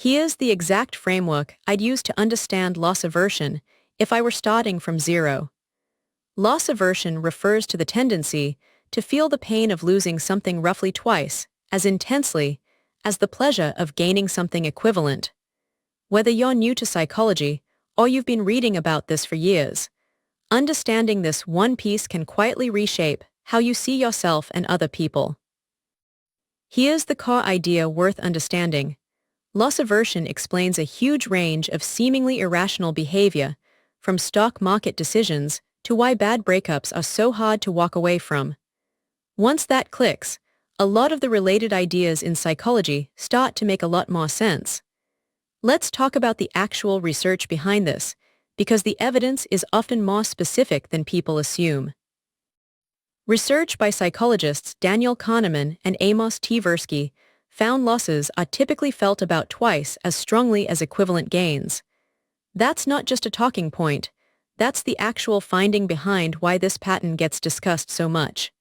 Here's the exact framework I'd use to understand loss aversion if I were starting from zero. Loss aversion refers to the tendency to feel the pain of losing something roughly twice as intensely as the pleasure of gaining something equivalent. Whether you're new to psychology or you've been reading about this for years, understanding this one piece can quietly reshape how you see yourself and other people. Here's the core idea worth understanding. Loss aversion explains a huge range of seemingly irrational behavior, from stock market decisions to why bad breakups are so hard to walk away from. Once that clicks, a lot of the related ideas in psychology start to make a lot more sense. Let's talk about the actual research behind this, because the evidence is often more specific than people assume. Research by psychologists Daniel Kahneman and Amos Tversky found losses are typically felt about twice as strongly as equivalent gains. That's not just a talking point, that's the actual finding behind why this pattern gets discussed so much.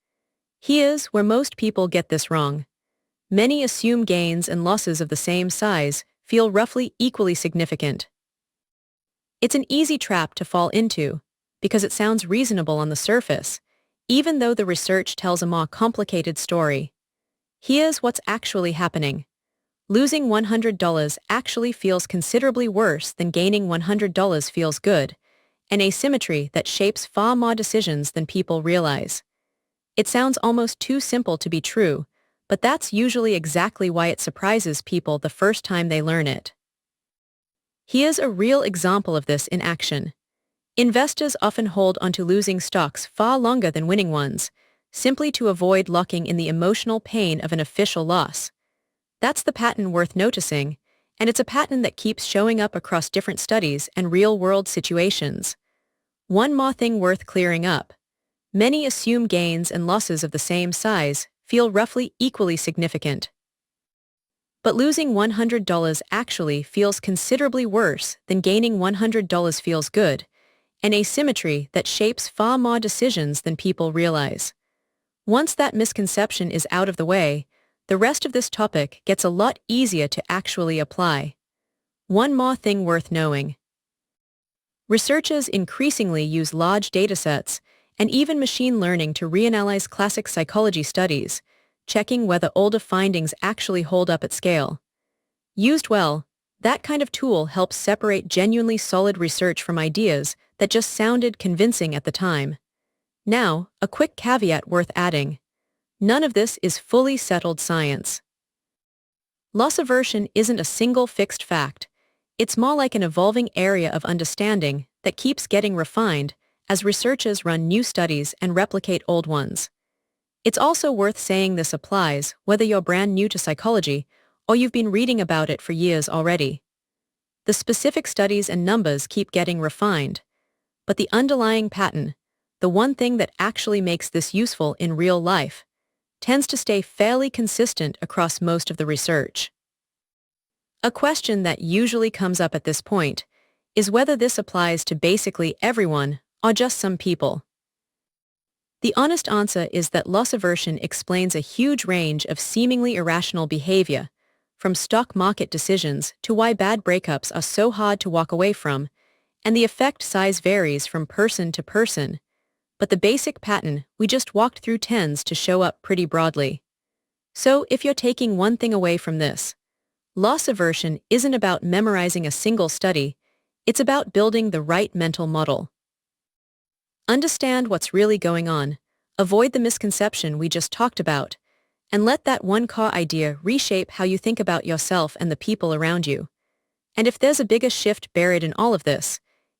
Here's where most people get this wrong. Many assume gains and losses of the same size feel roughly equally significant. It's an easy trap to fall into, because it sounds reasonable on the surface, even though the research tells a more complicated story. Here's what's actually happening. Losing $100 actually feels considerably worse than gaining $100 feels good, an asymmetry that shapes far more decisions than people realize. It sounds almost too simple to be true, but that's usually exactly why it surprises people the first time they learn it. Here's a real example of this in action. Investors often hold onto losing stocks far longer than winning ones, simply to avoid locking in the emotional pain of an official loss. That's the pattern worth noticing, and it's a pattern that keeps showing up across different studies and real-world situations. One more thing worth clearing up. Many assume gains and losses of the same size feel roughly equally significant. But losing $100 actually feels considerably worse than gaining $100 feels good, an asymmetry that shapes far more decisions than people realize. Once that misconception is out of the way, the rest of this topic gets a lot easier to actually apply. One more thing worth knowing. Researchers increasingly use large datasets and even machine learning to reanalyze classic psychology studies, checking whether older findings actually hold up at scale. Used well, that kind of tool helps separate genuinely solid research from ideas that just sounded convincing at the time. Now, a quick caveat worth adding. None of this is fully settled science. Loss aversion isn't a single fixed fact. It's more like an evolving area of understanding that keeps getting refined as researchers run new studies and replicate old ones. It's also worth saying this applies whether you're brand new to psychology or you've been reading about it for years already. The specific studies and numbers keep getting refined, but the underlying pattern, the one thing that actually makes this useful in real life, tends to stay fairly consistent across most of the research. A question that usually comes up at this point is whether this applies to basically everyone or just some people. The honest answer is that loss aversion explains a huge range of seemingly irrational behavior, from stock market decisions to why bad breakups are so hard to walk away from, and the effect size varies from person to person. But the basic pattern we just walked through tends to show up pretty broadly. So if you're taking one thing away from this, loss aversion isn't about memorizing a single study, it's about building the right mental model. Understand what's really going on, avoid the misconception we just talked about, and let that one core idea reshape how you think about yourself and the people around you. And if there's a bigger shift buried in all of this,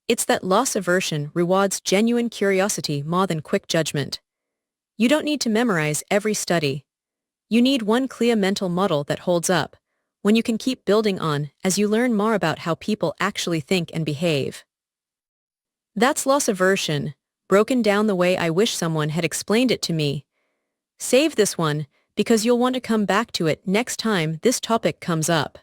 it's that loss aversion rewards genuine curiosity more than quick judgment. You don't need to memorize every study. You need one clear mental model that holds up, one you can keep building on as you learn more about how people actually think and behave. That's loss aversion, broken down the way I wish someone had explained it to me. Save this one, because you'll want to come back to it next time this topic comes up.